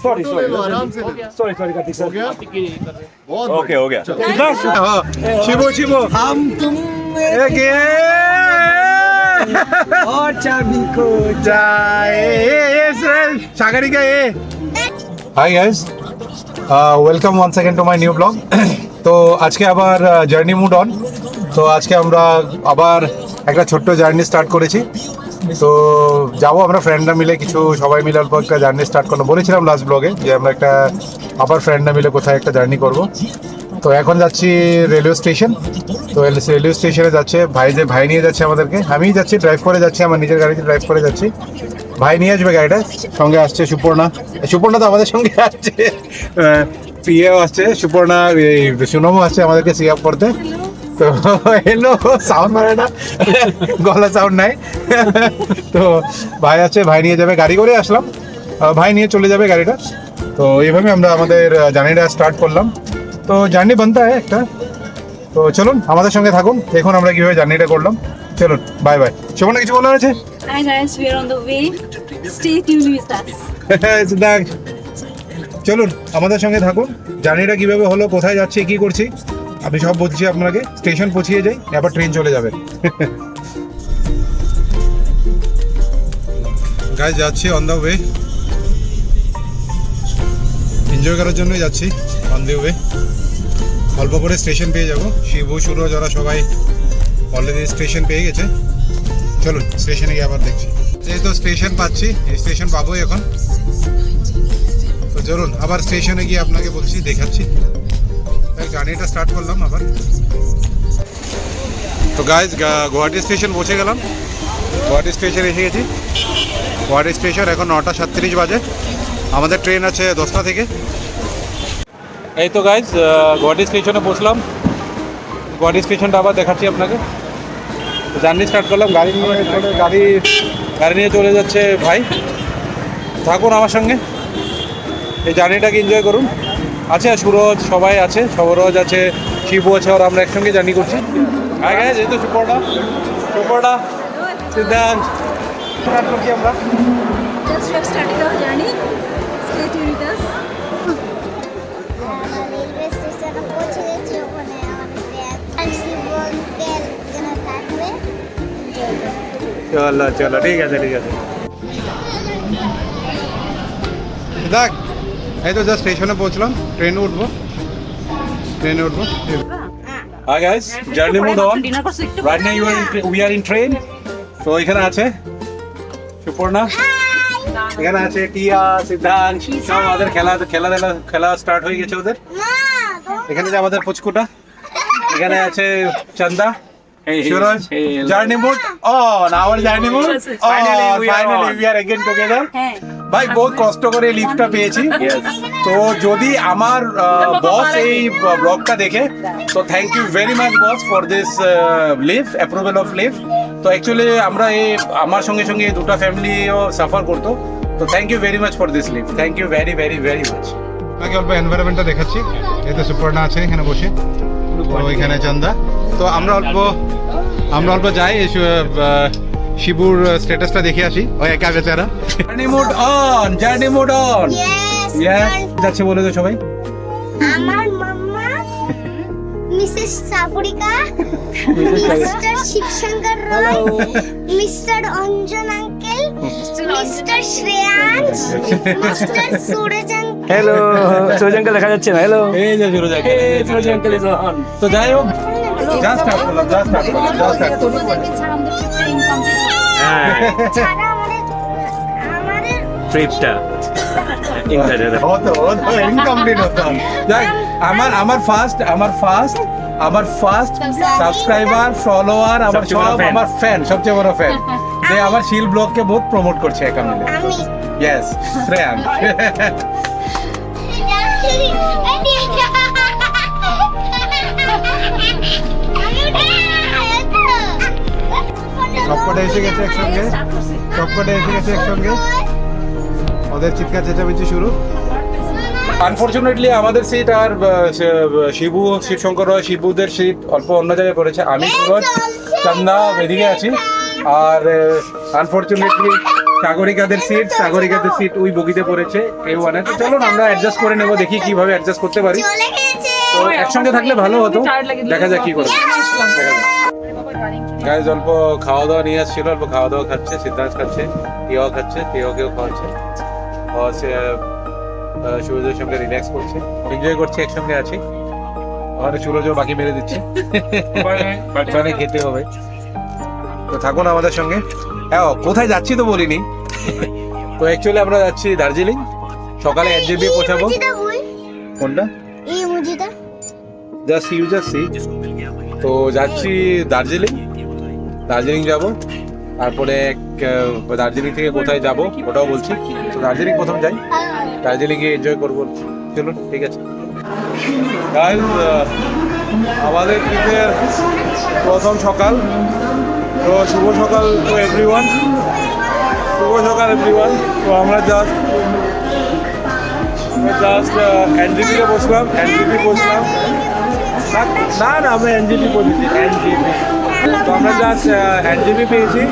Sorry Kartik sir okay हो गया शिवो शिवो हम तुम और चाबी को सागरिका ये hi guys welcome once again to my new blog. তো আজকে আবার জার্নি মুড অন। তো আজকে আমরা আবার একটা ছোট্ট জার্নি স্টার্ট করেছি। তো যাবো আমরা ফ্রেন্ডরা মিলে, কিছু সবাই মিলে অল্প একটা জার্নি স্টার্ট করলাম। বলেছিলাম লাস্ট ব্লগে যে আমরা একটা আবার ফ্রেন্ডরা মিলে কোথায় একটা জার্নি করব। তো এখন যাচ্ছি রেলওয়ে স্টেশন। তো রেলওয়ে স্টেশনে যাচ্ছে ভাই নিয়ে যাচ্ছে আমাদেরকে। আমিই যাচ্ছি, ড্রাইভ করে যাচ্ছি, আমার নিজের গাড়িতে ড্রাইভ করে যাচ্ছি। ভাই নিয়ে আসবে গাড়িটা, সঙ্গে আসছে সুপর্ণা তো আমাদের সঙ্গে আসছে, প্রিয়াও আসছে, সুপর্ণা সুনমও আসছে আমাদেরকে সিক আপ করতে। তো এলো সাউন্ড মারে না, গলা সাউন্ড নাই। তো ভাই আছে, ভাই নিয়ে যাবে, গাড়ি করে আসলাম, ভাই নিয়ে চলে যাবে গাড়িটা। তো এইভাবে আমরা আমাদের জার্নিটা স্টার্ট করলাম। তো জার্নি বানতা হয় একটা। তো চলুন আমাদের সঙ্গে থাকুন, দেখুন আমরা কীভাবে জার্নিটা করলাম। চলুন, বাই বাই। সুপর্ণা কিছু বলার আছে? Hi guys, we are on the way. Stay tuned with us. চলুন আমাদের সঙ্গে থাকুন, জার্নিটা কিভাবে হলো, কোথায় যাচ্ছি, কি করছি, আমি সব বলছি আপনাকে। স্টেশন পৌঁছিয়ে যাই, আবার ট্রেন চলে যাবে। গাইস যাচ্ছি অন দ্য ওয়ে, এনজয় করার জন্যই যাচ্ছি অন দ্য ওয়ে। অল্প করে স্টেশন পেয়ে যাব, শিবু সুরজ ওরা সবাই অলরেডি স্টেশন পেয়ে গেছে। চলুন স্টেশনে গিয়ে আবার দেখছি। যেহেতু স্টেশন পাচ্ছি, এই স্টেশন পাবোই এখন। তো চলুন আবার স্টেশনে গিয়ে আপনাকে বলছি, দেখাচ্ছি। জার্নিটা স্টার্ট করলাম আবার। তো গাইজ গুয়াহাটি স্টেশন পৌঁছে গেলাম, গুয়াহাটি স্টেশন এসে গেছি। গুয়াহাটি স্টেশন এখন 9:37 বাজে, আমাদের ট্রেন আছে 10টা থেকে। এই তো গাইজ গুয়াহাটি স্টেশনে পৌঁছলাম, গুয়াহাটি স্টেশনটা আবার দেখাচ্ছি আপনাকে। জার্নি স্টার্ট করলাম, গাড়ি নিয়ে চলে যাচ্ছে ভাই। থাকুন আমার সঙ্গে, এই জার্নিটাকে এনজয় করুন। আছে সুরজ, সবাই আছে, সবরজ আছে, শিবু আছে, আর আমরা একসঙ্গে জার্নি করছি। হ্যাঁ গাইজ এই তো সুপর্ণা সিদ্ধান্ত স্টার্ট করছি আমরা। Just we have started our journey. Stay tuned with us. Railway স্টেশনে পৌঁছে গেছি, ওখানে আমাদের অঙ্কেল যেন থাকবে। চলো ঠিক আছে দেখ, এই তো জাস্ট স্টেশনে পৌঁছলাম, ট্রেনে উঠবো। Hi guys, journey mode on. Right now we are in train. তো এখানে আছে সুপর্ণা, এখানে আছে টিয়া, সিদ্ধান্ত, সব আমাদের খেলা স্টার্ট হয়ে গেছে ওদের। এখানে যে আমাদের পুচকুটা, এখানে আছে Chanda, Suraj. Journey mode on, our journey mode finally we are again together. ভাই বহুত কষ্ট করে লিফটটা পেয়েছি। তো যদি আমার বস এই ব্লগটা দেখে, তো thank you very much boss for this leave, approval of leave. তো অ্যাকচুয়ালি আমরা আমার সঙ্গে দুটো ফ্যামিলিও সাফার করতো। তো thank you very much for this leave, thank you very very very much. আপনাকে অল্প এনভায়রনমেন্টটা দেখাচ্ছি। এই তো সুপর্ণা আছে এখানে বসে, তো ওইখানে চন্দা। তো আমরা অল্প যাই, শিবুর স্ট্যাটাসটা দেখে আসি, ওই একা বেচারা। জার্নি মোড অন যাচ্ছে বলে তো সবাই। আমার mamma, Mrs Sapurika, mister Shivshankar Roy, mister Anjan uncle, mister Shreyansh, mister Suraj uncle. Hello, Suraj uncle দেখা যাচ্ছে না? হ্যালো, এই যে সুরজ আঙ্কেল ইজ অন। তো যাই হোক, জাস্ট স্টার্ট করলাম। তোমাদেরকে ছাড়া আমাদের ট্রিপটা ইনকমপ্লিট হবে। ছাড়া আমাদের ট্রিপটা ইনকমপ্লিট হতো। যাই, আমার ফার্স্ট সাবস্ক্রাইবার, ফলোয়ার, আমার সব, আমার ফ্যান, সবচেয়ে বড় ফ্যান, যে আমার শিল ব্লগকে বহুত প্রমোট করছে একা মিলে। আমি ইয়েস, শ্রেয়ান। সবকটা এসে গেছে একসঙ্গে, ওদের চিৎকার চেঁচামেচি শুরু। আনফরচুনেটলি আমাদের সিট আর শিবশঙ্কর রয়, শিবুদের সিট অল্প অন্য জায়গায় পড়েছে। আমি সুরজ, চন্দা এদিকে আছি। আর আনফরচুনেটলি সাগরিকাদের সিট ওই বগিতে পড়েছে A1 এ। তো চলুন আমরা অ্যাডজাস্ট করে নেব, দেখি কিভাবে অ্যাডজাস্ট করতে পারি। চলে গেছে। তো একসঙ্গে থাকলে ভালো হতো, দেখা যাক কি করে। গাইজ অল্প খাওয়া দাওয়া নিয়ে আসছিল, অল্প খাওয়া দাওয়া খাচ্ছে, সিদ্ধার্থ খাচ্ছে, কেউ খাচ্ছে, কেউ খাওয়াচ্ছে, সে সুরজের সঙ্গে রিল্যাক্স করছে, এনজয় করছে, একসঙ্গে আছি। আমাদের সুরজও বাকি মেরে দিচ্ছে, মানে খেতে হবে। তো থাকুন আমাদের সঙ্গে। হ্যাঁ, কোথায় যাচ্ছি তো বলিনি। তো অ্যাকচুয়ালি আমরা যাচ্ছি দার্জিলিং, সকালে NJP পৌঁছাবো। কোনটা? এই মুজিটা জাস্ট সি। তো যাচ্ছি দার্জিলিং যাব, তারপরে দার্জিলিং থেকে কোথায় যাব ওটাও বলছি। তো দার্জিলিং প্রথম যাই, দার্জিলিং গিয়ে এনজয় করবো। চলুন, ঠিক আছে। আমাদের ট্রিপের প্রথম সকাল, তো শুভ সকাল টু এভরিওয়ান, তো আমরা জাস্ট NJP-তে বসলাম, না আমরা NJP বলেছি, তো আমরা জাস্ট NJP পেয়েছি।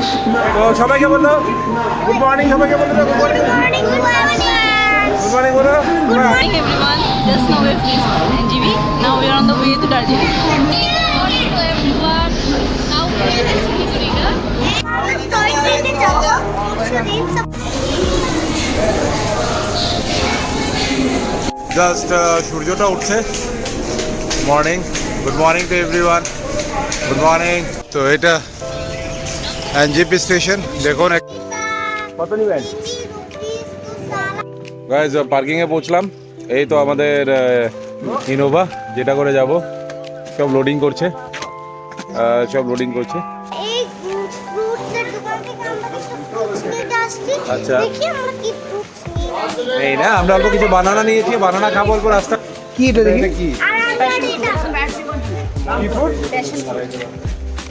তো সবাইকে বললো গুড মর্নিং, গুড মর্নিং বলো। Good morning everyone. Just now we're finished NJP. Now we are on the way to Darjeeling. Good morning to everyone. Now we are actually to Riga. Just সূর্যটা উঠছে। Good morning to everyone, good morning. তো এটা NJP station, দেখুন কত নিবেন। Guys parking এ পৌঁছলাম, এই তো আমাদের ইনোভা, যেটা করে যাব। সব লোডিং করছে। আচ্ছা, এই না আমরা অল্প কিছু বানানা নিয়েছি, বানানা খাবো অল্প রাস্তা। কি এটা দেখি কি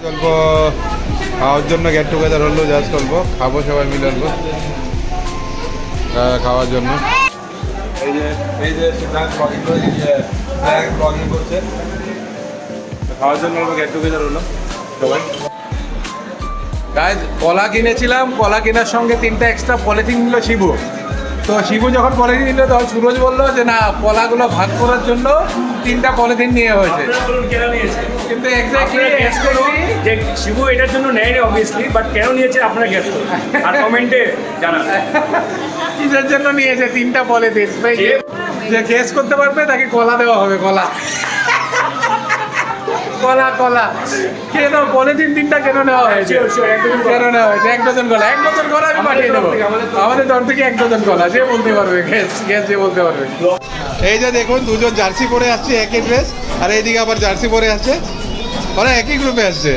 অল্প খাওয়ার জন্য গেট টুগেদার হলো, জাস্ট অল্প খাবো সবাই মিলে অল্প খাওয়ার জন্য। এই যে সিদ্ধার্থ ব্লগিং করছে, খাওয়ার জন্য অল্প গেট টুগেদার হলো সবাই। গাইজ কলা কিনেছিলাম, কলা কেনার সঙ্গে 3টা এক্সট্রা পলিথিন নিল শিবু। তো শিবু যখন পলিথিন নিল তখন সুরজ বললো যে না, কলাগুলো ভাগ করার জন্য 3টা পলিথিন নিয়ে হয়েছে। কিন্তু এক্স্যাক্টলি গেস করুন যে শিবু এটার জন্য নেয়নি অবভিয়াসলি, বাট কেন নিয়েছে আপনারা গেস করুন আর কমেন্টে জানান কিসের জন্য নিয়েছে 3টা পলিথিন। যে গেস করতে পারবে তাকে কলা দেওয়া হবে, কলা কেন পলিথিন 3টা কেন নেওয়া হয়েছে? কেন নেওয়া হয়েছে? 1 ডজন কলা, 1 ডজন কলা আমি পাঠিয়ে দেবো আমাদের দল থেকে। 1 ডজন কলা যে বলতে পারবে, গ্যাস যে বলতে পারবে। এই যে দেখুন, দুজন জার্সি পরে আসছে, একই ড্রেস, আর এইদিকে আবার জার্সি পরে আসছে, ওরা একই গ্রুপে আসছে।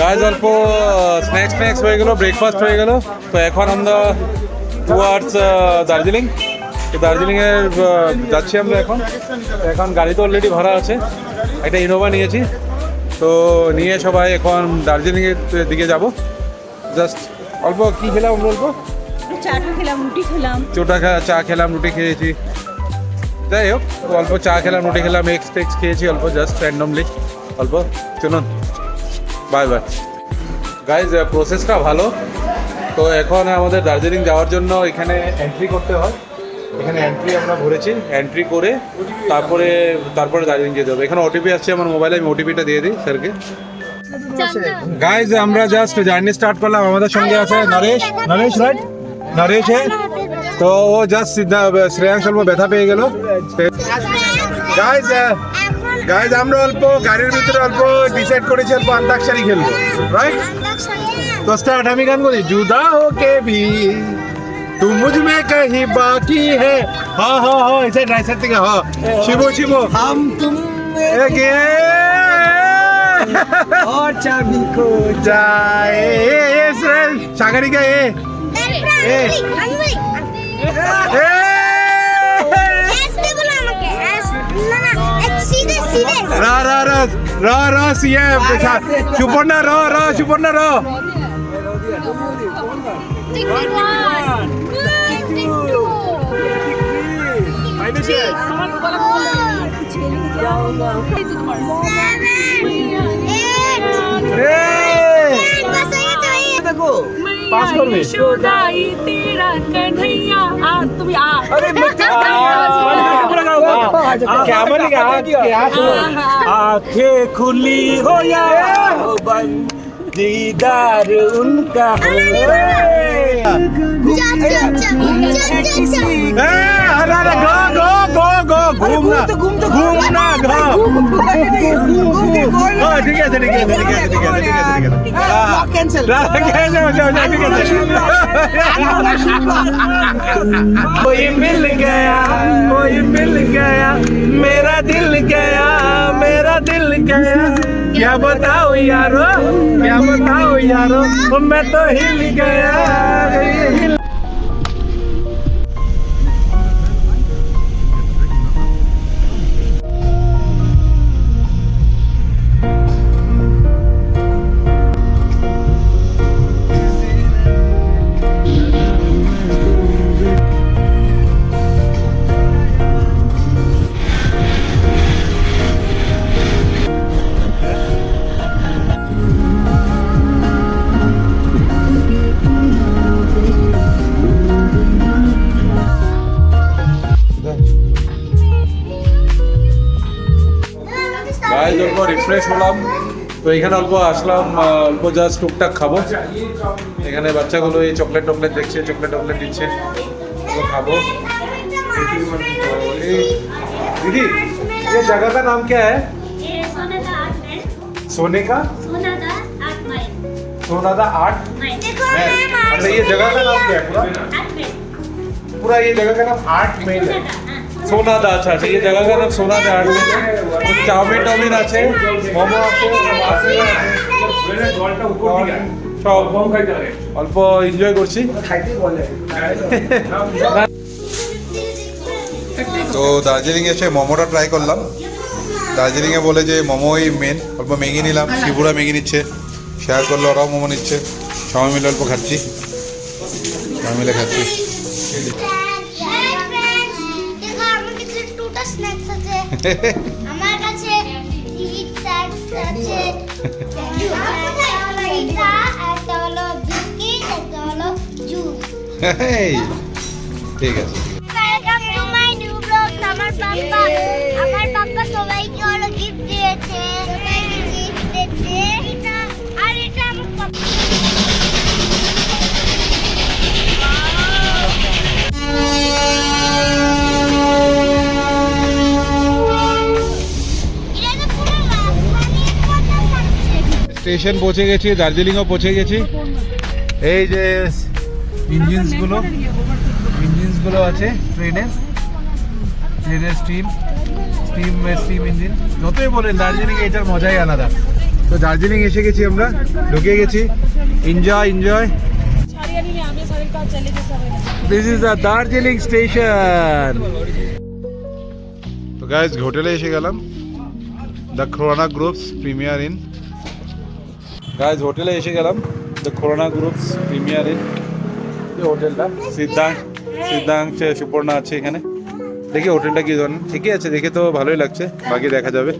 গাইজ অল্প স্ন্যাক্স হয়ে গেল, ব্রেকফাস্ট হয়ে গেল। তো এখন আমরা টুয়ার্ডস দার্জিলিং। তো দার্জিলিংয়ে যাচ্ছি আমরা এখন গাড়ি তো অলরেডি ভরা আছে, একটা ইনোভা নিয়েছি। তো নিয়ে সবাই এখন দার্জিলিংয়ের দিকে যাব। জাস্ট অল্প কি খেলাম আমরা, অল্প চা খেলাম, রুটি খেলাম, চা খেলাম, রুটি খেয়েছি। যাই হোক, অল্প চা খেলাম, রুটি খেলাম, এক্স খেয়েছি অল্প, জাস্ট র্যান্ডমলি অল্প। চলুন, বাই। গাইজ প্রসেসটা ভালো। তো এখন আমাদের দার্জিলিং যাওয়ার জন্য এখানে এন্ট্রি করতে হয়। এখানে এন্ট্রি আমরা ভরেছি, এন্ট্রি করে তারপরে দার্জিলিং যেতে হবে। এখানে ওটিপি আসছে আমার মোবাইলে, আমি ওটিপিটা দিয়ে দিই স্যারকে। গাইজ আমরা জাস্ট জার্নি স্টার্ট করলাম। আমাদের সঙ্গে আছে নরেশ রাইট, নরেশ তো ও জাস্ট শ্রেয়াংশ অল্প ব্যথা পেয়ে গেল। গাইজ আমরা অল্প গাড়ির ভিতরে অল্প ডিসাইড করেছি অল্প আন্তাক্ষরী খেলবো, রাইট? तो स्टार्ट हम ही गान को जुदा होके भी तू मुझ में कहीं बाकी है। हाँ ऐसे राइट साइड থেকে हाँ शिवो हम तुम और चाबी खो जाए सागरिका रा सीए सुपर्णा रा করবে यशोदाई तेरा कन्हैया আর তুমি আ कैमरे क्या आंखें खुली हो या हो बंद दीदार उनका हो अरे गो घूमना ठीक है कोई मिल गया मेरा दिल गया क्या बताओ यारो मैं तो हिल गया গাইজ অল্প রিফ্রেশ হলাম তো এখানে অল্প আসলাম অল্প জাস্ট টুকটাক খাবো এখানে বাচ্চাগুলো এই চকলেট দেখছে চকলেট দিচ্ছে तो खाबो दीदी ये जगह का नाम क्या है सोने का सोनादा आर्ट अच्छा ये जगह का नाम क्या है पूरा ये जगह का नाम आर्ट मेल है सोनादा अच्छा अच्छा ये जगह का नाम सोनादा आर्ट मेल है तो चाउमिन আছে মোমো আছে সব অল্প এনজয় করছি তো দার্জিলিং এসে মোমোটা ট্রাই করলাম দার্জিলিংয়ে বলে যে মোমোই মেন অল্প ম্যাগি নিলাম শিবুরা ম্যাগি নিচ্ছে শেয়ার করলো ওরাও মোমো নিচ্ছে সবাই মিলে অল্প খাচ্ছি সবাই মিলে খাচ্ছি আমার কাছে স্ন্যাক্স আছে একটা হলো বিস্কিট একটা হলো জুস ঠিক আছে welcome to my new blog আমার পাপা সবাইকে হলো গিফট দিয়েছে সবাইকে গিফট দিয়েছে এটা আর এটা আমার পাপা স্টেশন পৌঁছে গেছি দার্জিলিংও পৌঁছে গেছি এই যে ইঞ্জিনসগুলো আছে ট্রেনের স্টিম ইঞ্জিন যতই বলেন দার্জিলিংয়ে এটার মজাই আলাদা তো দার্জিলিং এসে গেছি আমরা ঢুকে গেছি enjoy this is the Darjeeling station তো গাইস হোটেলে এসে গেলাম the corona groups premier in guys হোটেলে এসে গেলাম the corona groups premier in এই হোটেলটা সিদ্ধাংশ সুপর্ণা আছে এখানে দেখি হোটেলটা কি ধরনের ঠিকই আছে দেখে তো ভালোই লাগছে বাকি দেখা যাবে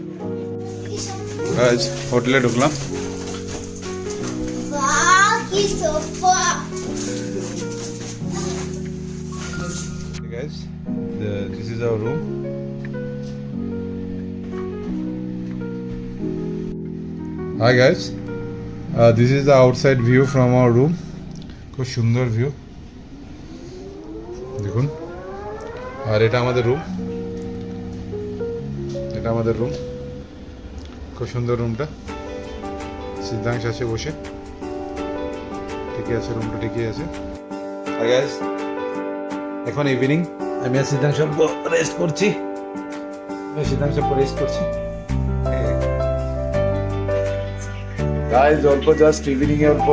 গাইজ হোটেলে ঢুকলাম বাহ কি sofa guys this is our room hi guys this is the outside view from our room খুব সুন্দর ভিউ দেখুন আর এটা আমাদের রুম খুব সুন্দর রুমটা সিদ্ধাংশ আছে বসে ঠিকই আছে রুমটা ঠিকই আছে আর গাইস এখন ইভিনিং আমি আর সিদ্ধাংশ রেস্ট করছি গাইজ অল্প জাস্ট ইভিনিং এ অল্প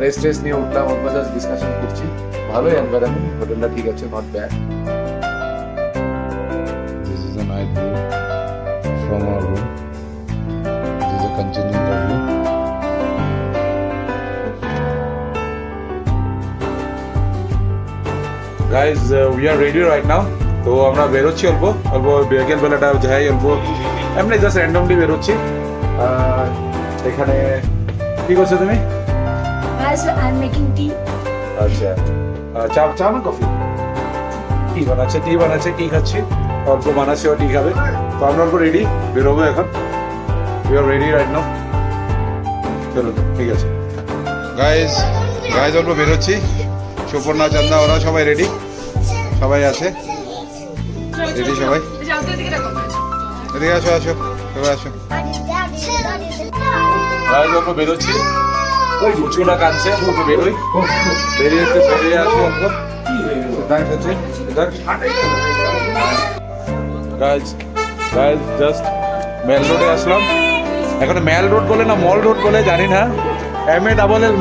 রেস্ট নিয়ে উঠলাম অল্প জাস্ট ডিসকাশন করছি ভালোই এনভায়রনমেন্ট হোটেলটা ঠিক আছে not bad this is the night view from our room this is the Kanchenjunga view guys we are ready right নাও তো আমরা বেরোচ্ছি অল্প বিকেল বেলাটা যাই অল্প এমনি জাস্ট র্যান্ডমলি বেরোচ্ছি এখানে কি করছো তুমি? Guys, I'm making tea. আচ্ছা চা চা না কফি কি বানাচ্ছে টি বানাচ্ছে টি খাচ্ছি অল্প বানাচ্ছে ও টি খাবে তো আমরা অল্প রেডি বেরোবো এখন you are ready right now চলো ঠিক আছে গাইজ গাইজ অল্প বেরোচ্ছি সুপর্ণা চন্দা ওরা সবাই রেডি সবাই আছে রেডি সবাই এদিকে আসো আসো সবাই আসো গাইজ অল্প বেরোচ্ছি ওই মুচুটা কাঁদছে ওকে বেরোই বেরিয়ে আসো অল্প সিদ্ধান্ত আছে সিদ্ধান্ত গাইজ গাইজ জাস্ট মেল রোডে আসলাম এখন মেল রোড বলে না মল রোড বলে জানি না MA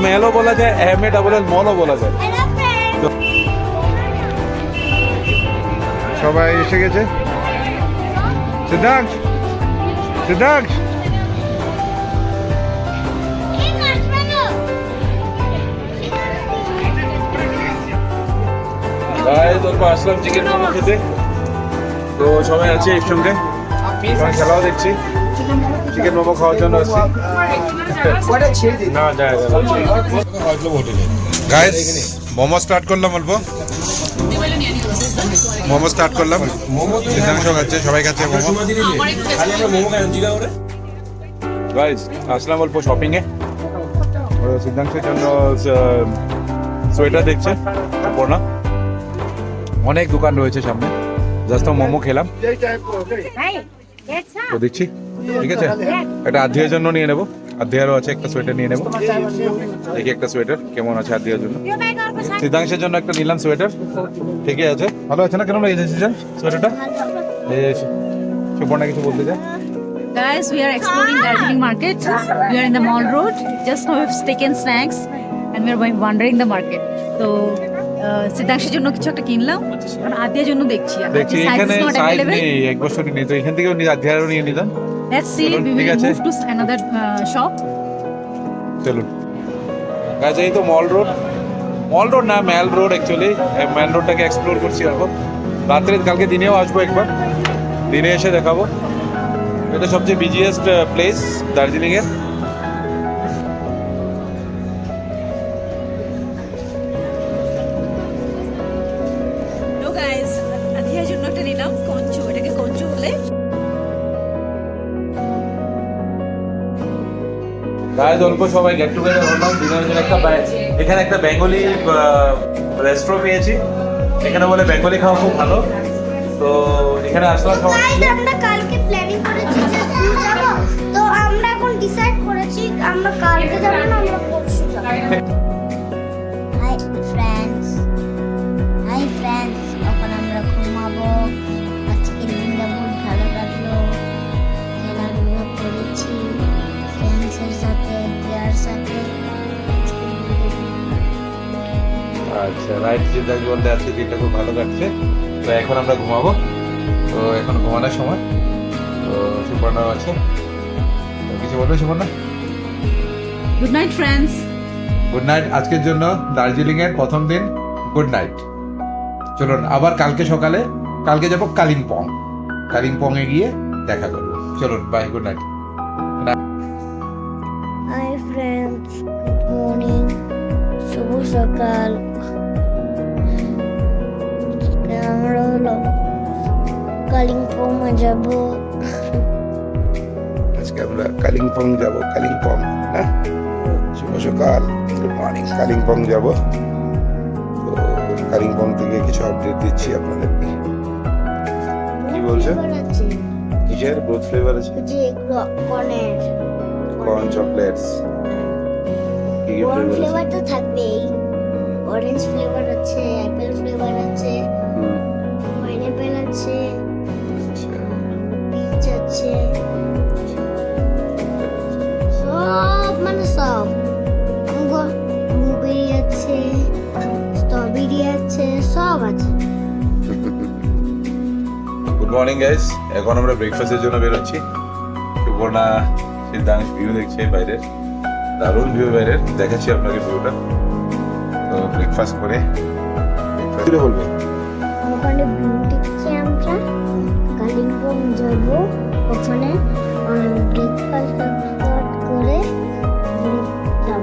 মেলও বলা যায় MA মলও বলা যায় সবাই এসে গেছে সিদ্ধার্থ সিদ্ধার্থ গাইজ অল্প আসলাম চিকেন মোমো খেতে তো সবাই আছে এর সঙ্গে খেলাও দেখছি চিকেন মোমো খাওয়ার জন্য আসছি না যায় গাইজ মোমো স্টার্ট করলাম অল্প মোমো স্টার্ট করলাম সিদ্ধাংশ খাচ্ছে সবাই খাচ্ছে মোমো গাইজ আসলাম অল্প শপিং এ সিদ্ধাংশের জন্য সোয়েটার দেখছে পড়না অনেক দোকান রয়েছে সামনে জাস্ট মোমো খেলাম তো দেখছি ঠিক আছে একটা আধিয়ার জন্য নিয়ে নেবো আধিয়ারও আছে একটা সোয়েটার নিয়ে নেবো দেখি একটা সোয়েটার কেমন আছে আধিয়ার জন্য সিদ্ধাংশের জন্য একটা নিলাম সোয়েটার ঠিকই আছে ভালো আছে না কেমন এই সোয়েটারটা সুপর্ণা কিছু বলতে চাই Guys, we are exploring Darjeeling Market. We are in the Mall Road. Just now we've taken snacks and we are wandering the market. So, সিদ্ধাংশের জন্য কিছু একটা কিনলাম কারণ আদিয়ার জন্য দেখছি এখানে সাইজ নেই এক বছরই নেই তো এখান থেকেও আদিয়ারও নিয়ে নিলাম Let's see, we will move to another shop. চলুন গাইজ এই তো মল রোড না মেল রোড অ্যাকচুয়ালি মেল রোডটাকে এক্সপ্লোর করছি অল্প রাত্রে কালকে দিনেও আসবো একবার দিনে এসে দেখাবো এটা সবচেয়ে বিজিয়েস্ট প্লেস দার্জিলিং এর No guys, আদিয়ার জন্য একটা নিলাম কঞ্চু এটাকে কঞ্চু বলে গাইজ অল্প সবাই গেট টুগেদার হলাম ডিনারের জন্য এখানে একটা বেঙ্গলি রেস্টুরেন্ট পেয়েছি এখানে বলে বেঙ্গলি খাওয়া খুব ভালো তো এখানে আসলাম সবাই আমরা কালকে প্ল্যানিং করেছি যে ঘুরতে যাব তো আমরা এখন ডিসাইড করেছি আমরা কালকে যাব না আমরা পরশু যাব হাই ফ্রেন্ডস এখন আমরা ঘুমাবো আজকে দিনটা খুব ভালো কাটলো খেলাধুলা করেছি ফ্রেন্ডসের সাথে টিয়ার সাথে আচ্ছা রাইট সিদ্ধান্ত বলতে আজকে দিনটা খুব ভালো কাটছে তো এখন আমরা ঘুমাবো তো এখন ঘুমানোর সময় তো সুপর্ণা আছে তো কিছু বলবে Suparna good night friends good night আজকের জন্য দার্জিলিং এর প্রথম দিন গুড নাইট চলুন আবার কালকে সকালে কালকে যাব কালিম্পং এ গিয়ে দেখা করবো চলুন bye good night hi friends good morning শুভ সকাল আমরা হলো কালিম্পং যাব আজকে আমরা কালিম্পং যাব হ্যাঁ শুভ সকাল গুড মর্নিং কালিম্পং যাব তো কালিম্পং থেকে কিছু আপডেট দিচ্ছি আপনাদেরকে কি বলছে কিসের গ্রোথ ফ্লেভার আছে যে কর্নের কর্ন চকলেটস কি কি কর্ন ফ্লেভার ফ্লেভার তো থাকবেই অরেঞ্জ ফ্লেভার আছে অ্যাপেল ফ্লেভার আছে পাইনাপেল আছে পিচ আছে সব মানে সব ব্লুবেরি আছে স্ট্রবেরি আছে সব আছে গুড মর্নিং গাইস এখন আমরা ব্রেকফাস্টের জন্য বেরোচ্ছি সুপর্ণা সিদ্ধাংশ ভিউ দেখছে বাইরের দারুণ ভিউ বাইরের দেখাচ্ছি আপনাকে ভিউটা তো ব্রেকফাস্ট করে বলবে ওখানে ভিউ দেখছি আমরা কালিম্পং যাব ওখানে ব্রেকফাস্ট করে যাব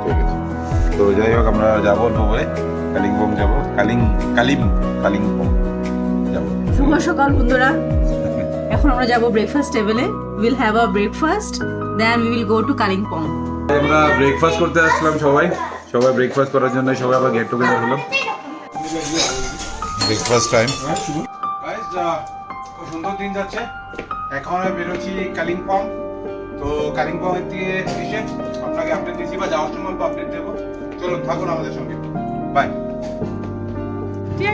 ঠিক আছে তো যাই হোক আমরা যাবো অল্প পরে কালিম্পং যাবো কালিম্পং যাবো। শুভ সকাল বন্ধুরা, এখন আমরা যাব ব্রেকফাস্ট টেবিলে। Will have a breakfast, then we will go to Kalimpong. আমরা ব্রেকফাস্ট করতে আসলাম সবাই ব্রেকফাস্ট করার জন্য সবাই আবার গেট টুগেদার হলো। Breakfast time. খুব সুন্দর দিন যাচ্ছে। এখন আমি বেরোচ্ছি কালিম্পং। তো কালিম্পং এর থেকে এসে আপনাকে আপডেট দিচ্ছি বা যাওয়ার সময় আপডেট দেবো। চলুন থাকুন আমাদের সঙ্গে, বাই।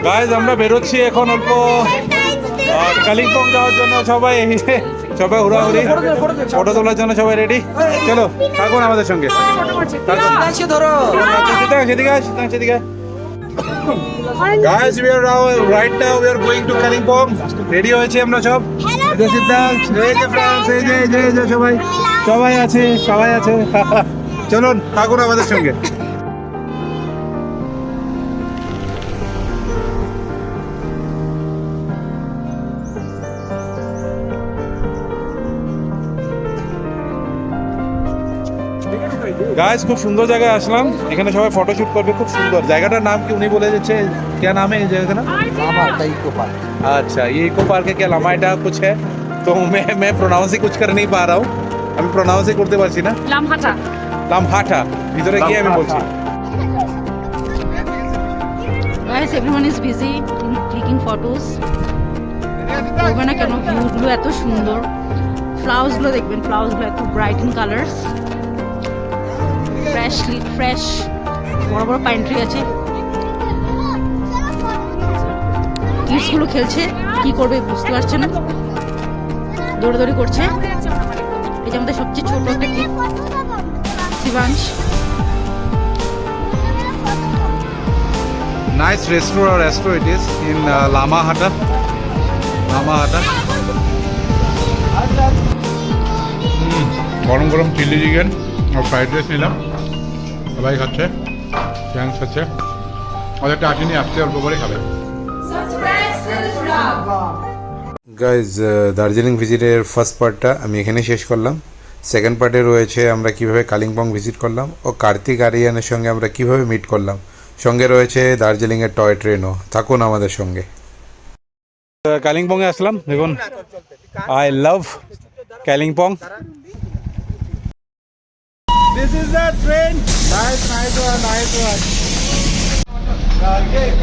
গাইজ আমরা বেরোচ্ছি এখন অল্প কালিম্পং যাওয়ার জন্য। সবাই হুড়াহুড়ি ফটো তোলার জন্য সবাই রেডি। চলো থাকুন আমাদের সঙ্গে। Guys, we are now right now we are going to Kalimpong. Ready হয়েছে আমরা সব। সবাই আছে চলুন থাকুন আমাদের সঙ্গে। গাইস খুব সুন্দর জায়গায় আসলাম, এখানে সবাই ফটোশুট করবে, খুব সুন্দর। জায়গাটার নাম কি উনি বলে যাচ্ছে, क्या नाम है इस जगह का नाम? Eco park. अच्छा, ये इको पार्क है क्या? लामाइटा कुछ है तो मैं प्रोनाउंस ही कुछ कर नहीं पा रहा हूँ। আমি প্রোনাউন্স ই করতে পারছি না। লামহাটা ভিতরে গিয়ে আমি বলছি। Guys everyone is busy in clicking photos. দেখবে না কেন ভিউগুলো এত সুন্দর, ফ্লাওয়ার্সগুলো দেখবেন, ফ্লাওয়ার্সগুলো এত ব্রাইট ইন কালার্স, ফ্রেশ বড় বড় পাইন ট্রি আছে। কিডসগুলো খেলছে, কি করবে বুঝতে পারছে না, দৌড়াদৌড়ি করছে। এই যে আমাদের সবচেয়ে ছোট একটা kid Shivansh. Nice resto it is in Lamahatta. গরম গরম চিলি চিকেন আর ফ্রাইড রাইস নিলাম, সবাই খাচ্ছে, চ্যাংস খাচ্ছে। ওদেরটা আসেনি, আসতে অল্প করে খাবে। গাইজ দার্জিলিং ভিজিটের ফার্স্ট পার্টটা আমি এখানে শেষ করলাম। সেকেন্ড পার্টে রয়েছে আমরা কিভাবে কালিম্পং ভিজিট করলাম ও কার্তিক আরিয়ানের সঙ্গে আমরা কিভাবে মিট করলাম। সঙ্গে রয়েছে দার্জিলিংয়ের টয় ট্রেনও। থাকুন আমাদের সঙ্গে। কালিম্পংয়ে আসলাম, দেখুন I love Kalimpong. This is the train. Nice one.